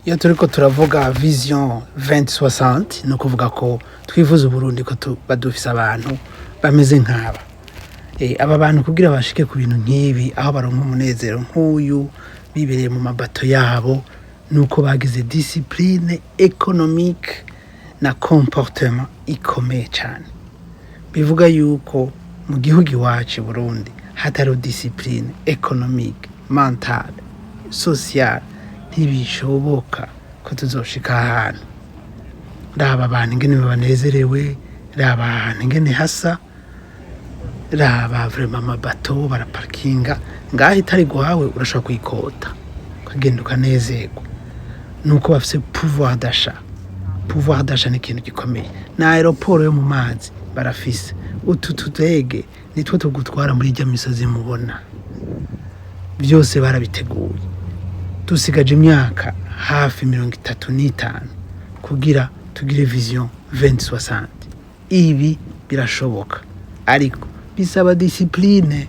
Iyo turiko turavuga vision 2060 no kuvuga ko twifuza Burundi ko badufise abantu bameze nk'aba. Aba bantu kugira bashike ku bintu nk'ibi aho baronka umunezero nk'uyu bibereye mu mabato yabo nuko bagize discipline économique na comportement ikomeye cyane. Bivuga yuko mu gihugu iwacu Burundi hatari discipline économique, mentale, sociale ntibishoboka ko tuzoshika ahantu. Raba abantu ingene banezerewe, raba ahantu ingene hasa, raba vraiment amabato baraparkinga ngaho itari guhawe urashobora kuyikota ukagenda ukanezerwa. Nuko bafise pouvoir d'achat. Pouvoir d'achat ni ikintu gikomeye. Na aeroport yo mu mazi barafise. Utu tudege nitwo tugutwara muri ijya misozi mubona. Byose barabiteguye. Tusigaje imyaka hafi 35 kugira tugire vision 2060. Ibi birashoboka ariko bisaba discipline.